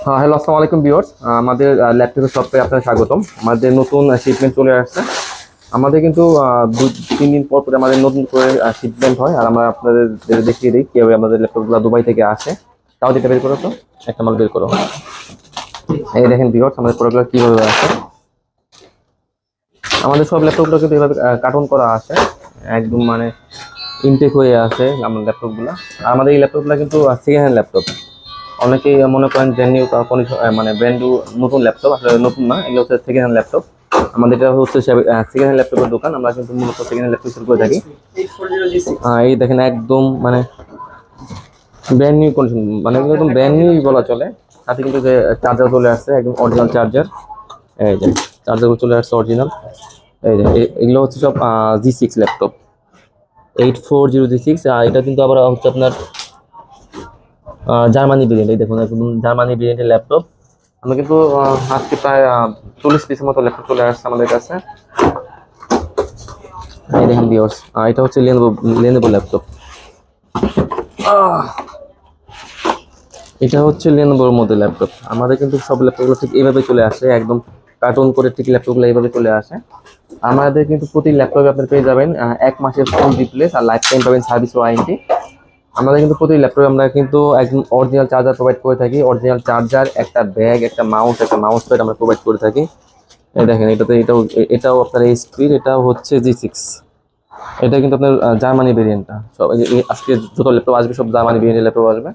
Hello, আসসালামু আলাইকুম viewers. আমাদের ল্যাপটপের শপে আপনাদের স্বাগতম। আমাদের নতুন শিপমেন্ট চলে আসছে। আমাদের কিন্তু 2-3 দিন পর পর আমাদের নতুন করে শিপমেন্ট হয়, আর আমরা আপনাদের দেখিয়ে দিই কীভাবে আমাদের ল্যাপটপগুলো দুবাই থেকে আসে। তাও যেটা বের করো, তো একটা মাল বের করো। এই দেখেন ভিউয়ার্স, আমাদের প্রোডাক্টগুলো কীভাবে আসে। আমাদের সব ল্যাপটপগুলো কিন্তু এভাবে কার্টন করা আসে, একদম মানে ইনটেক হয়ে আসে আমাদের ল্যাপটপগুলো। আর আমাদের এই ল্যাপটপগুলো কিন্তু সেকেন্ড হ্যান্ড ল্যাপটপ। অনেকেই মনে করেন ব্র্যান্ড নিউ মানে ব্র্যান্ড নিউ নতুন ল্যাপটপ, আসলে নতুন না, এগুলো হচ্ছে সেকেন্ড হ্যান্ড ল্যাপটপ। আমাদের এটা হচ্ছে সেকেন্ড হ্যান্ড ল্যাপটপের দোকান। আমরা কিন্তু মূলত সেকেন্ড হ্যান্ড ল্যাপটপ সেল করে থাকি। এই দেখেন একদম মানে ব্র্যান্ড নিউ কন্ডিশন, মানে একদম ব্র্যান্ড নিউ বলা চলে। সাথে কিন্তু যে চার্জার চলে আসছে, একদম অরিজিনাল চার্জার। এই যে চার্জারগুলো চলে আসছে অরিজিনাল। এই যে এগুলো হচ্ছে সব G6 ল্যাপটপ, 8400G6। এটা কিন্তু আবার হচ্ছে আপনার জার্মানি ভেরিয়েন্ট। এই দেখুন একদম জার্মানি ভেরিয়েন্টের ল্যাপটপ। আমরা কিন্তু আজকে প্রায় 40 পিসের মতো ল্যাপটপ চলে আসছে আমাদের কাছে। এই দেখেন ভিউয়ার্স, এটা হচ্ছে লেনোভো ল্যাপটপ। এটা হচ্ছে লেনোভোর মধ্যে ল্যাপটপ। আমাদের কিন্তু সব ল্যাপটপগুলো ঠিক এইভাবে চলে আসে, একদম কার্টুন করে ঠিক ল্যাপটপগুলো এইভাবে চলে আসে। আমাদের কিন্তু প্রতি ল্যাপটপে আপনার পেয়ে যাবেন 1 মাসের ফুল রিপ্লেস, আর লাইফ টাইম পাবেন সার্ভিস ওয়ারেন্টি। আমাদের কিন্তু প্রতি ল্যাপটপে আমরা কিন্তু একদম অরিজিনাল চার্জার প্রোভাইড করে থাকি। অরিজিনাল চার্জার, একটা ব্যাগ, একটা মাউস প্যাড আমরা প্রোভাইড করে থাকি। এই দেখেন এটাও আপনার এইচপির, এটাও হচ্ছে G6। এটা কিন্তু আপনার জার্মানি ভেরিয়েন্টটা। সব আজকে যত ল্যাপটপ আসবে সব জার্মানি ভেরিয়েন্টের ল্যাপটপ আসবে।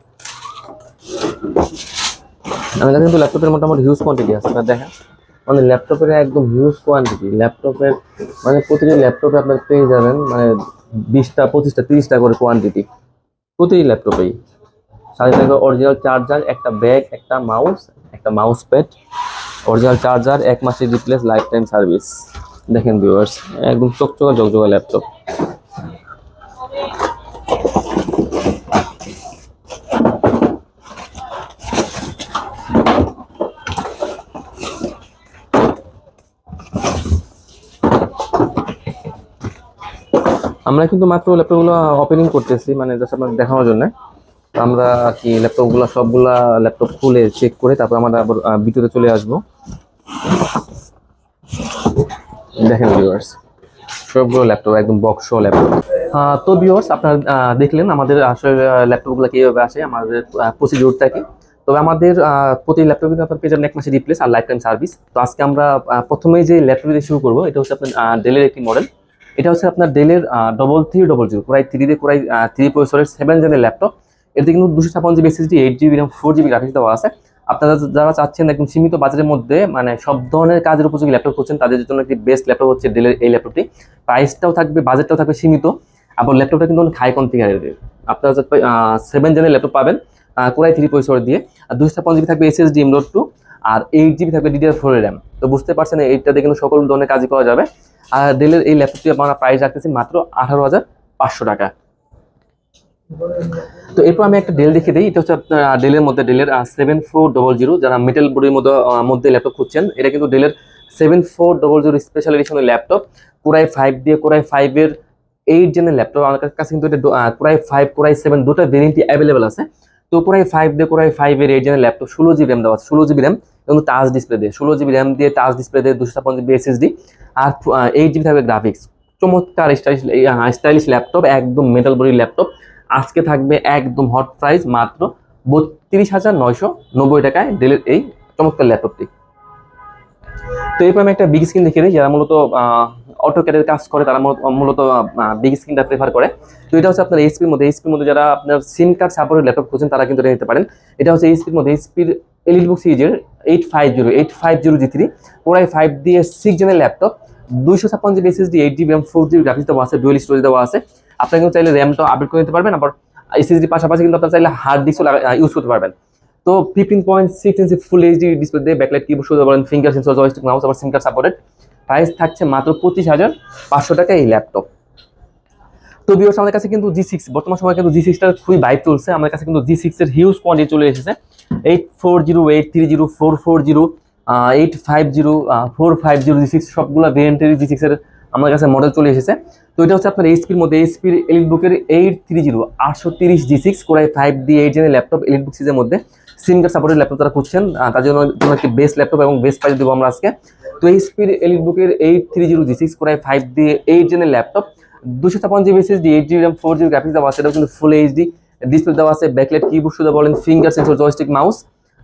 আমাদের কাছে কিন্তু ল্যাপটপের মোটামুটি হিউজ কোয়ান্টিটি আছে। আপনার দেখেন মানে ল্যাপটপের একদম হিউজ কোয়ান্টিটি। ল্যাপটপের মানে প্রতিটি ল্যাপটপে আপনার পেয়ে যাবেন মানে 20টা 25টা 30টা করে কোয়ান্টিটি প্রতিটি ল্যাপটপেই। সাথে থাকবে অরিজিনাল চার্জার, একটা ব্যাগ, একটা মাউস প্যাড, অরিজিনাল চার্জার, 1 মাসের রিপ্লেস, লাইফ টাইম সার্ভিস। দেখেন ভিউয়ার্স, একদম চকচকা ঝকঝকা ল্যাপটপ। আমরা কিন্তু মাত্র ল্যাপটপগুলো ওপেনিং করতেছি, মানে জাস্ট আপনাদের দেখানোর জন্য। আমরা কি ল্যাপটপগুলো সবগুলা ল্যাপটপ খুলে চেক করে তারপর আমরা আবার ভিডিওতে চলে আসবো। দেখেন ভিউয়ার্স, সবগুলো ল্যাপটপ একদম বক্স ল্যাপটপ। তো ভিউয়ার্স, আপনারা দেখলেন আমাদের আসলে ল্যাপটপগুলো কীভাবে আসে, আমাদের প্রসিডিউরটা কি। তবে আমাদের প্রতি ল্যাপটপ কিন্তু আপনার পেয়ে যাবেন 1 মাসের রিপ্লেস আর লাইফ টাইম সার্ভিস। তো আজকে আমরা প্রথমেই যে ল্যাপটপ দিয়ে শুরু করবো, এটা হচ্ছে আপনার ডেলের একটি মডেল। এটা হচ্ছে আপনার ডেলের 3300 কোরাই 3 দিয়ে কোরাই 3 প্রসেসরের 7 জেনের ল্যাপটপ। এতে কিন্তু 256 GB SSD, 8 GB RAM, 4 GB graphics দেওয়া আছে। আপনারা যারা চাচ্ছেন একদম সীমিত বাজেটের মধ্যে মানে সব ধরনের কাজের উপযোগী ল্যাপটপ খুঁজছেন, তাদের জন্য একটি বেস্ট ল্যাপটপ হচ্ছে ডেলের এই ল্যাপটপটি। প্রাইসটাও থাকবে, বাজেটটাও থাকবে সীমিত। আবার ল্যাপটপটা কিন্তু অনেক হাই কনফিগারেটেড। আপনারা 7 জেনের ল্যাপটপ পাবেন কোরাই 3 প্রসেসর দিয়ে। আর 256 জিবি থাকবে SSD M.2, আর 8 GB থাকবে DDR4 RAM। তো বুঝতে পারছেন এইটাতে কিন্তু সকল ধরনের কাজই করা যাবে। আর ডেলের এই ল্যাপটপটি আমরা প্রাইস রাখতেছি মাত্র 18,500 টাকা। তো এরপর আমি একটা ডেল দেখিয়ে দিই। এটা হচ্ছে আপনার ডেলের মধ্যে ডেলের 7400, যারা মেটাল বডির মধ্যে ল্যাপটপ খুঁজছেন, এটা কিন্তু ডেলের 7400 স্পেশাল এডিশনের ল্যাপটপ। কোরাই 5 দিয়ে কোরাই 5-এর 8 জেনের ল্যাপটপ। আমার কাছে কিন্তু এটা কোরাই 5 কোরাই 7 দুটো ভেরিয়েন্টই অ্যাভেলেবেল আছে। তো কোরাই 5 দিয়ে কোরাই 5-এর 8 জেনের ল্যাপটপ, 16 GB র্যাম দেওয়া আছে, 16 GB র্যাম এবং টাচ ডিসপ্লে দিয়ে, 16 GB র্যাম দিয়ে টাচ ডিসপ্লে দিয়ে, 256 GB SSD, আর 8 GB থাকবে গ্রাফিক্স। চমৎকার স্টাইলিশ ল্যাপটপ, একদম মেটাল বডির ল্যাপটপ। আজকে থাকবে একদম হট প্রাইস মাত্র 32,990 টাকায় ডেলের এই চমৎকার ল্যাপটপটি। তো এরপর আমি একটা বিগ স্ক্রিন দেখিয়ে দিই। যারা মূলত অটোক্যাডের কাজ করে তারা মূলত বিগ স্ক্রিনটা প্রেফার করে। তো এটা হচ্ছে আপনার এইচপির মধ্যে যারা আপনার সিম কার্ড সাপোর্টের ল্যাপটপ খুঁজছেন তারা কিন্তু এটা নিতে পারেন। এটা হচ্ছে এইচপির এলিটবুক সিরিজের 850G3 কোরাই 5 দিয়ে 6 জেনের laptop, 256 GB SSD, 8 GB RAM, 4 GB graphics দেওয়া আছে, ডুয়েল স্টোরেজ দেওয়া আছে। আপনারা কিন্তু চাইলে র্যামটা আপডেট করে নিতে পারবেন, আবার SSD পাশাপাশি কিন্তু আপনারা চাইলে হার্ড ডিস্কও ইউজ করতে পারবেন। তো 15.6 ইঞ্চি ফুল এইচডি ডিসপ্লে দিয়ে ব্যাকলাইট কিবোর্ড শুধু বলেন, ফিঙ্গার সেন্সর, জয়স্টিক, মাউস, আবার সিম কার্ড সাপোর্টেড। প্রাইস থাকছে মাত্র 25,500 টাকা এই ল্যাপটপ। তো ভিউয়ার্স, আমাদের কাছে কিন্তু G6 বর্তমান সময় কিন্তু G6টার খুবই ভাইব চলছে। আমাদের কাছে কিন্তু G6 এর হিউজ কোয়ান্টিটি চলে এসেছে। 840, 830, 440, 850, 450 G6 সবগুলো ভেরিয়েন্টের G6 এর আমার কাছে মডেল চলে এসেছে। তো এটা হচ্ছে আপনার এইচপির এলিটবুকের 830 830 G6 কোরাই 5 দিয়ে 8 জেনের ল্যাপটপ এলিটবুক সিরিজের মধ্যে সিম কার্ড সাপোর্টেড ল্যাপটপ যারা খুঁজছেন তার জন্য একটি বেস্ট ল্যাপটপ এবং বেস্ট প্রাইস দেবো আমরা আজকে। তো এইচপির এলিটবুকের 830G6 Core i5 দিয়ে 8 জেনের laptop, 256GB SSD, 8GB RAM, 4GB graphics দেওয়া আছে, এটাও কিন্তু ফুল এইচডি ডিসপ্লে দেওয়া আছে, ব্যাকলাইট কিবোর্ড সুবিধা বলেন, ফিঙ্গার সেন্সর, জয়স্টিক, মাউস,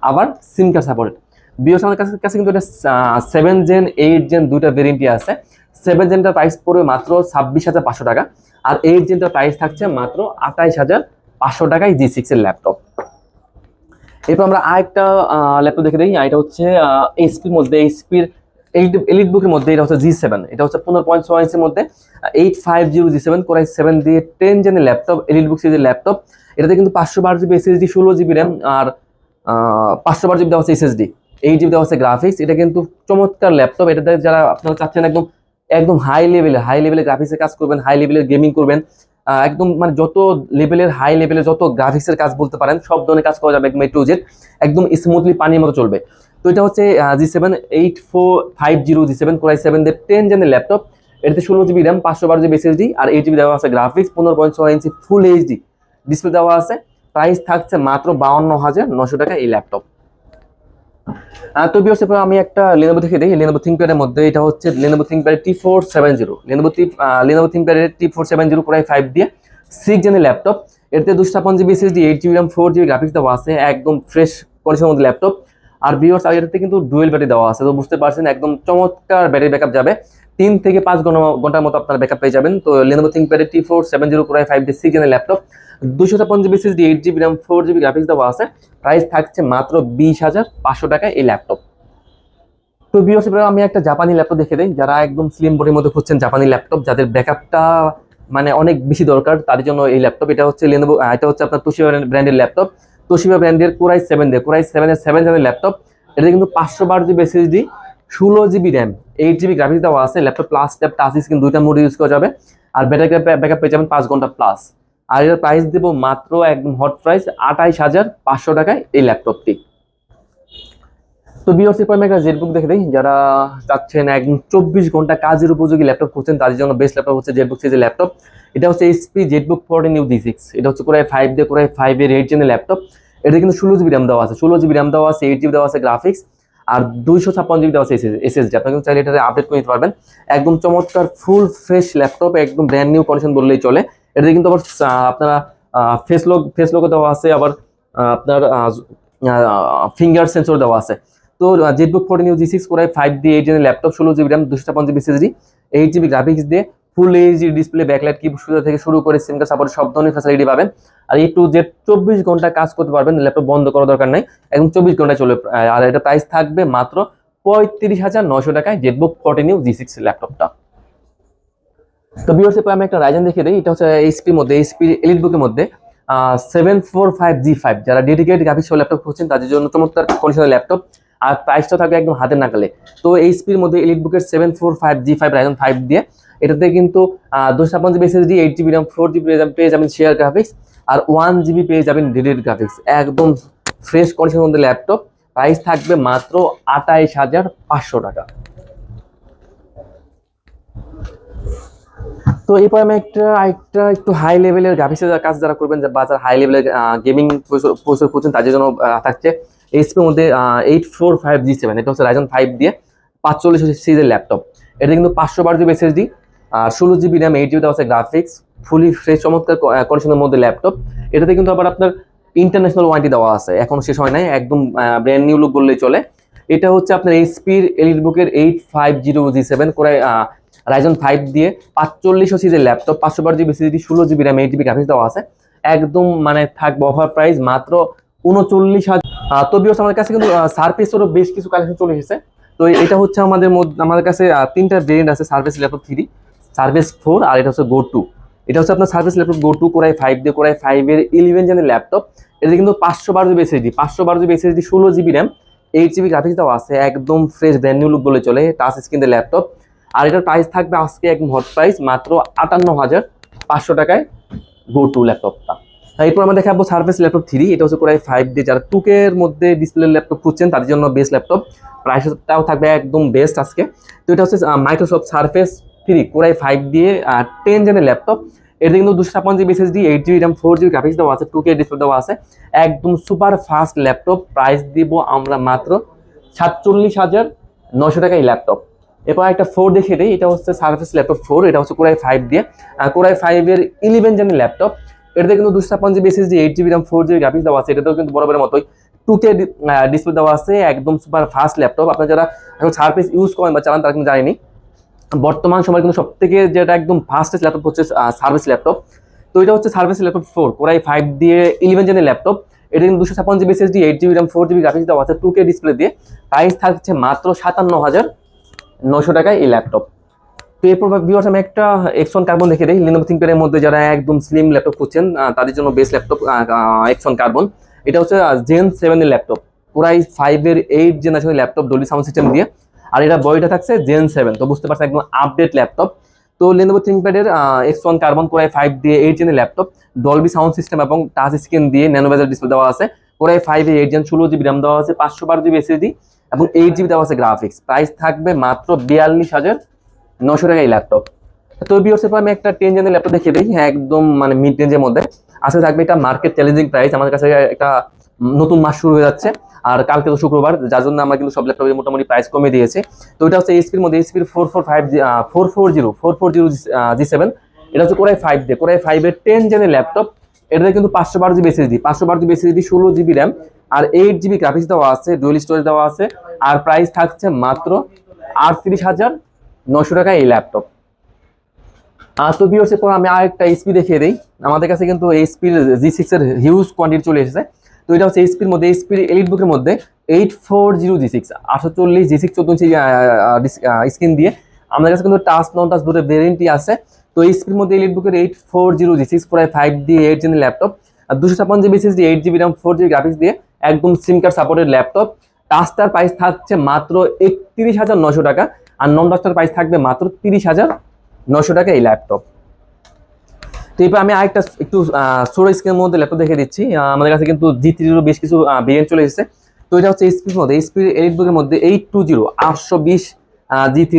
আবার সিম কার্ড সাপোর্টেড। বিওস আমাদের কাছে কিন্তু এটা 7 জেন 8 জেন দুইটা ভেরিয়েন্টই আছে। 7 জেনটার প্রাইস পড়বে মাত্র 26,500 টাকা, আর 8 জেনটার প্রাইস থাকছে মাত্র 28,500 টাকায় G6 এর ল্যাপটপ। এরপর আমরা আরেকটা ল্যাপটপ দেখে দিই। এটা হচ্ছে এইচপির মধ্যে, এইচপির এলিটবুকের মধ্যে, এটা হচ্ছে G7, এটা হচ্ছে 15.6 ইঞ্চের মধ্যে 850G7 Core i7 দিয়ে 10 জেনের ল্যাপটপ, এলিটবুক সিরিজের ল্যাপটপ। এটাতে কিন্তু 512GB SSD, 16GB RAM আর 512GB দেওয়া আছে SSD, 8GB দেওয়া আছে গ্রাফিক্স। এটা কিন্তু চমৎকার ল্যাপটপ। এটাতে যারা আপনারা চাচ্ছেন একদম একদম হাই লেভেলে গ্রাফিক্সের কাজ করবেন, হাই লেভেলের গেমিং করবেন, একদম মানে যত লেভেলের হাই লেভেলের যত গ্রাফিক্সের কাজ বলতে পারেন সব ধরনের কাজ করা যাবে একদম A to Z, একদম স্মুথলি পানির মতো চলবে। তো এটা হচ্ছে G7 8450G7 Core i7 দিয়ে 10 জেনের ল্যাপটপ। এটাতে 16GB RAM, 512GB SSD আর 8GB দেওয়া আছে গ্রাফিক্স, 15.6 ইঞ্চি ফুল এইচডি ডিসপ্লে দেওয়া আছে। প্রাইস থাকছে মাত্র 52,900 টাকা এই ল্যাপটপ। তো ভিউয়ার্স, এরপর আমি একটা Lenovo দেখে দিই। Lenovo ThinkPad এর মধ্যে এটা হচ্ছে Lenovo ThinkPad T470, Lenovo ThinkPad T470 Core i5 দিয়ে 6 জেনের ল্যাপটপ। এটাতে 256GB SSD, 8GB RAM, 4GB graphics দেওয়া আছে, একদম ফ্রেশ কন্ডিশনের মধ্যে ল্যাপটপ। আর ভিউয়ার্স, আর এটাতে কিন্তু ডুয়েল ব্যাটারি দেওয়া আছে, তো বুঝতে পারছেন একদম চমৎকার ব্যাটারি ব্যাকআপ যাবে, 3 থেকে 5 ঘন্টার মতো আপনারা ব্যাকআপ পেয়ে যাবেন। তো Lenovo ThinkPad T470 Core i5 দিয়ে 6 জেনের laptop, 256GB SSD, 8GB RAM, 4GB graphics দেওয়া আছে। প্রাইস থাকছে মাত্র 20,500 টাকায় এই ল্যাপটপ। তো ভিউয়ার্স, আমি একটা জাপানি ল্যাপটপ দেখে দিই। যারা একদম স্লিম বডির মধ্যে খুঁজছেন জাপানি ল্যাপটপ, যাদের ব্যাকআপটা মানে অনেক বেশি দরকার, তাদের জন্য এই ল্যাপটপ। এটা হচ্ছে Lenovo, এটা হচ্ছে আপনার তোশিবা ব্র্যান্ডের ল্যাপটপ, তোশিবা ব্র্যান্ডের Core i7 দিয়ে, Core i7 এর 7 জেনের ল্যাপটপ। এটা কিন্তু 512GB SSD, 16GB RAM, 8GB graphics দেওয়া আছে। Laptop plus tab touch screen দুইটা মোড ইউজ করা যাবে, আর ব্যাটারি ব্যাকআপ পেয়ে যাবেন 5 ঘন্টা প্লাস। আর এর প্রাইস দেবো মাত্র একদম হট প্রাইস 28,500 টাকায় এই ল্যাপটপটি। তো ভিউয়ার্স, এরপর আমি একটা জেটবুক দেখে দিই। যারা চাচ্ছেন একদম 24 ঘন্টা কাজের উপযোগী ল্যাপটপ খুঁজছেন, তাদের জন্য বেস্ট ল্যাপটপ হচ্ছে জেটবুক সিরিজের ল্যাপটপ। এটা হচ্ছে এইচপি জেটবুক 14 G6, এটা হচ্ছে Core i5 দিয়ে Core i5 এর 8 জেনের ল্যাপটপ। এটা কিন্তু 16GB RAM দেওয়া আছে, 16GB RAM দেওয়া আছে, 8GB দেওয়া আছে গ্রাফিক্স আর 256GB দেওয়া আছে SSD। আপনি কিন্তু চাইলে এটা আপডেট করে নিতে পারবেন। একদম চমৎকার ফুল ফ্রেশ ল্যাপটপ, একদম ব্র্যান্ড নিউ কন্ডিশন বললেই চলে। এটাতে কিন্তু আবার আপনারা ফেস লোগো দেওয়া আছে, আবার আপনার ফিঙ্গার সেন্সর দেওয়া আছে। তো জেটবুক 14 G6 Core i5 দিয়ে 8 জেনের laptop, 16GB RAM, 256GB SSD, 8GB graphics দিয়ে full HD display, backlight keyboard সুবিধা থেকে শুরু করে সিম কার্ড সাপোর্ট সব ধরনের ফ্যাসিলিটি পাবেন। আর A to Z 24 ঘন্টা কাজ করতে পারবেন, ল্যাপটপ বন্ধ করার দরকার নাই, একদম 24 ঘন্টায় চলে। আর এটা প্রাইস থাকবে মাত্র 35,900 টাকায় জেটবুক 14 G6 ল্যাপটপটা। তো ভিউয়ার্স, আমি একটা রাইজেন দেখিয়ে দিই। এটা হচ্ছে এইচপির মধ্যে, এইচপি এলিটবুকের মধ্যে 745G5, যারা ডেডিকেটেড গ্রাফিক্স ল্যাপটপ খুঁজছেন তাদের জন্য চমৎকার কন্ডিশনের ল্যাপটপ, আর প্রাইসটা থাকবে একদম হাতের নাগালে। তো এইচপির মধ্যে এলিটবুকের 745G5 রাইজেন 5 দিয়ে, এটাতে কিন্তু 256GB SSD, 8GB RAM, 4GB RAM পেয়ে যাবেন শেয়ার গ্রাফিক্স, আর 1GB পেয়ে যাবেন ডেডিকেটেড গ্রাফিক্স, একদম ফ্রেশ কন্ডিশনের মধ্যে ল্যাপটপ। প্রাইস থাকবে মাত্র 28,500 টাকা। তো এরপর আমি একটা একটু হাই লেভেলের গ্রাফিক্সের কাজ যারা করবেন, বা যারা হাই লেভেলের গেমিং প্রসেসর করছেন, তাদের জন্য থাকছে এইচপির মধ্যে 845G7, এটা হচ্ছে Ryzen 5 দিয়ে 45 সিরিজের ল্যাপটপ। এটা কিন্তু 512GB SSD আর 16GB RAM, 8GB দেওয়া আছে গ্রাফিক্স, ফুলি ফ্রেশ চমৎকার কন্ডিশনের মধ্যে ল্যাপটপ। এটাতে কিন্তু আবার আপনার ইন্টারন্যাশনাল ওয়ারেন্টি দেওয়া আছে, এখনো শেষ হয় নাই, একদম ব্র্যান্ড নিউ লুক বললেই চলে। এটা হচ্ছে আপনার এইচপির এলিটবুকের 850G7 করে Ryzen 5 দিয়ে 45 সিরিজের laptop, 512GB SSD, 16GB RAM, 8GB graphics দেওয়া আছে। একদম মানে থাকবে অফার প্রাইস মাত্র 39,000। তো ভিউয়ার্স, আমাদের কাছে কিন্তু সারফেসেরও বেশ কিছু কালেকশন চলে এসেছে। তো এটা হচ্ছে আমাদের কাছে 3টা ভেরিয়েন্ট আছে, সারফেস ল্যাপটপ 3, সারফেস 4, আর এটা হচ্ছে গো 2। এটা হচ্ছে আপনার সারফেস ল্যাপটপ গো 2 Core i5 দিয়ে Core i5 এর 11 জেনের ল্যাপটপ। এটা কিন্তু 512GB SSD, 16GB RAM, 8GB graphics দেওয়া আছে, একদম ফ্রেশ ব্র্যান্ড নিউ লুক বলে চলে, টাচ স্ক্রিনের ল্যাপটপ। আর এটার প্রাইস থাকবে আজকে একদম হট প্রাইস মাত্র 58,500 টাকায় গো 2 ল্যাপটপটা। এরপর আমরা দেখাবো সারফেস ল্যাপটপ 3, এটা হচ্ছে Core i5 দিয়ে, যারা 2K এর মধ্যে ডিসপ্লে ল্যাপটপ খুঁজছেন তাদের জন্য বেস্ট ল্যাপটপ, প্রাইসটাও থাকবে একদম বেস্ট আজকে। তো এটা হচ্ছে মাইক্রোসফট সারফেস 3 Core i5 দিয়ে 10 জেনের ল্যাপটপ। এতে কিন্তু 256 SSD, 8GB RAM, 4GB graphics দেওয়া আছে, 2K ডিসপ্লে দেওয়া আছে, একদম সুপার ফাস্ট ল্যাপটপ। প্রাইস দিব আমরা মাত্র 47,900 টাকা এই ল্যাপটপ। এরপর একটা 4 দেখে দিই, এটা হচ্ছে সারফেস ল্যাপটপ 4, এটা হচ্ছে কোরাই 5 দিয়ে, কোরাই 5 এর 11 জেনের ল্যাপটপ। এটাতে কিন্তু 256 SSD, 8GB RAM, 4GB graphics দেওয়া আছে, এটাতেও কিন্তু বরাবরের মতোই 2K ডিসপ্লে দেওয়া আছে, একদম সুপার ফাস্ট ল্যাপটপ। আপনারা যারা এখন সারফেস ইউজ করেন বা চালান তারা কিন্তু জানেনি, বর্তমান সময় কিন্তু সব থেকে যেটা একদম ফাস্টেস্ট ল্যাপটপ হচ্ছে সার্ভিস ল্যাপটপ। তো এটা হচ্ছে সার্ভিস ল্যাপটপ 4, কোরাই 5 দিয়ে 11 জেনের ল্যাপটপ। এটা কিন্তু 256 SSD, 8GB RAM, 4GB graphics দেওয়া আছে, 2K ডিসপ্লে দিয়ে। প্রাইস থাকছে মাত্র 57,900 টাকায় এই ল্যাপটপ। তো এরপর ভিউয়ার্স আমি একটা এক্সন কার্বন দেখে দিই। লিনোভো থিংকপ্যাডের মধ্যে যারা একদম স্লিম ল্যাপটপ খুঁজছেন তাদের জন্য বেস্ট ল্যাপটপ এক্সন কার্বন। এটা হচ্ছে জেন 7 এর ল্যাপটপ, কোরাই 5 এর 8 জেনারেশনের ল্যাপটপ, ডলবি সাউন্ড সিস্টেম দিয়ে। আর এটা বডিটা থাকছে জেন 7, তো বুঝতে পারছেন একদম আপডেট ল্যাপটপ। তো লিনোভো থিংকপ্যাডের এক্সন কার্বন কোরাই 5 দিয়ে 8 জেনের ল্যাপটপ, ডলবি সাউন্ড সিস্টেম এবং টাচ স্ক্রিন দিয়ে, ন্যানো বেজেল ডিসপ্লে দেওয়া আছে, কোরাই 5 এর 8 জেন, 16GB RAM দেওয়া আছে, 512GB SSD এবং 8GB দেওয়া আছে গ্রাফিক্স। প্রাইস থাকবে মাত্র 42,900 টাকা এই ল্যাপটপ। তো ভিউয়ার্স এরপর আমি একটা 10 জেনের ল্যাপটপ দেখিয়ে দিই, হ্যাঁ একদম মানে মিড রেঞ্জের মধ্যে। আজকে থাকবে এটা মার্কেট চ্যালেঞ্জিং প্রাইস। আমাদের কাছে একটা নতুন মাস শুরু হয়ে যাচ্ছে, আর কালকে তো শুক্রবার, যার জন্য আমরা কিন্তু সব ল্যাপটপের মোটামুটি প্রাইস কমিয়ে দিয়েছি। তো এটা হচ্ছে এইচপির মধ্যে, এইচপির 440 এটা হচ্ছে কোরাই 5 দিয়ে, কোরাই 5 এর 10 জেনের ল্যাপটপ। এটাতে কিন্তু 512GB SSD, 512GB SSD, 16GB RAM আর 8GB গ্রাফিক্স দেওয়া আছে, ডুয়াল স্টোরেজ দেওয়া আছে। আর প্রাইস থাকছে মাত্র 38,900 টাকা এই ল্যাপটপ। তো ভিউয়ার্স এরপর আমি আরেকটা এইচপি দেখিয়ে দিই। আমাদের কাছে কিন্তু এইচপির G6 এর হিউজ কোয়ান্টিটি চলে এসেছে। তো এটা হচ্ছে এইচপির মধ্যে, এইচপির এলিট বুকের মধ্যে 840 G6, 840 G6 14 স্ক্রিন দিয়ে। আমাদের কাছে কিন্তু টাচ নন টাচ দুটো ভেরিয়েন্টই আছে। তো এইচপির মধ্যে এলিট বুকের 840 G6 প্রায় 5 দিয়ে 8 জেনের ল্যাপটপ, আর 256GB SSD, 8GB RAM, 4GB graphics দিয়ে, একদম সিম কার্ড সাপোর্টেড ল্যাপটপ। টাচটার প্রাইস থাকছে মাত্র 31,900 টাকা, আর নন টাচটার প্রাইস থাকবে মাত্র 30,900 টাকা এই ল্যাপটপ। তো এরপর আমি আরেকটা একটু ছোট স্ক্রিনের মধ্যে ল্যাপটপ দেখে দিচ্ছি। আমাদের কাছে কিন্তু G3 বেশ কিছু ভেরিয়েন্ট চলে এসেছে। তো এটা হচ্ছে এইচপির মধ্যে, এইচপির এলিট বুকের মধ্যে 820 820 G3।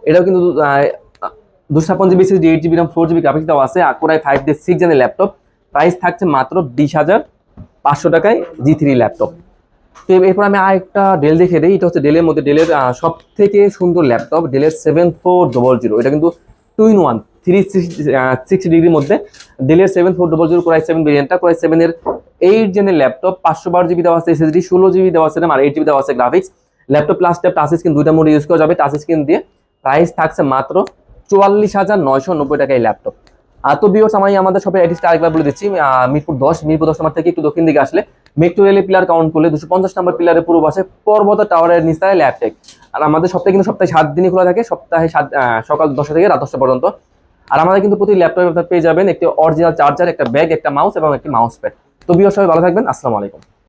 এটাও কিন্তু 256GB SSD, 8GB RAM, 4GB graphics দেওয়া আছে, কোরাই 5 দিয়ে 6 জেনের ল্যাপটপ। প্রাইস থাকছে মাত্র 20,500 টাকায় G3 ল্যাপটপ। তো এরপর আমি আরেকটা ডেল দেখে দিই। এটা হচ্ছে ডেলের মধ্যে, ডেলের সব থেকে সুন্দর ল্যাপটপ, ডেলের 7400। এটা কিন্তু 2-in-1 360 ডিগ্রির মধ্যে, ডেলের 7400 কোরাই 7 ভেরিয়েন্টটা, কোরাই 7 এর 8 জেনের ল্যাপটপ, 512GB দেওয়া আছে SSD, 16GB দেওয়া আছে RAM আর 8GB দেওয়া আছে graphics. Laptop plus tab touch screen দুইটা মোডে ইউজ করা যাবে টাচ স্ক্রিন দিয়ে। প্রাইস থাকছে মাত্র 44,990 টাকা এই ল্যাপটপ। তো ভিউয়ার্স আমি আমাদের শপের অ্যাড্রেসটা আরেকবার বলে দিচ্ছি। মিরপুর 10 নম্বর থেকে একটু দক্ষিণ দিকে আসলে মেট্রো রেলের পিলার কাউন্ট করলে 250 নম্বর পিলারের পূর্ব পাশে পর্বত টাওয়ারের নিচে ল্যাপটেক। আর আমাদের সপ্তাহে কিন্তু সপ্তাহে 7 দিনই খোলা থাকে, সপ্তাহে সকাল 10টা থেকে রাত 10টা পর্যন্ত। আর আমাদের কিন্তু প্রতি ল্যাপটপে আপনার পেয়ে যাবেন একটি অরিজিনাল চার্জার, একটা ব্যাগ, একটা মাউস এবং একটি মাউস প্যাড। তো ভিউয়ার্স সবাই ভালো থাকবেন, আসসালামু আলাইকুম।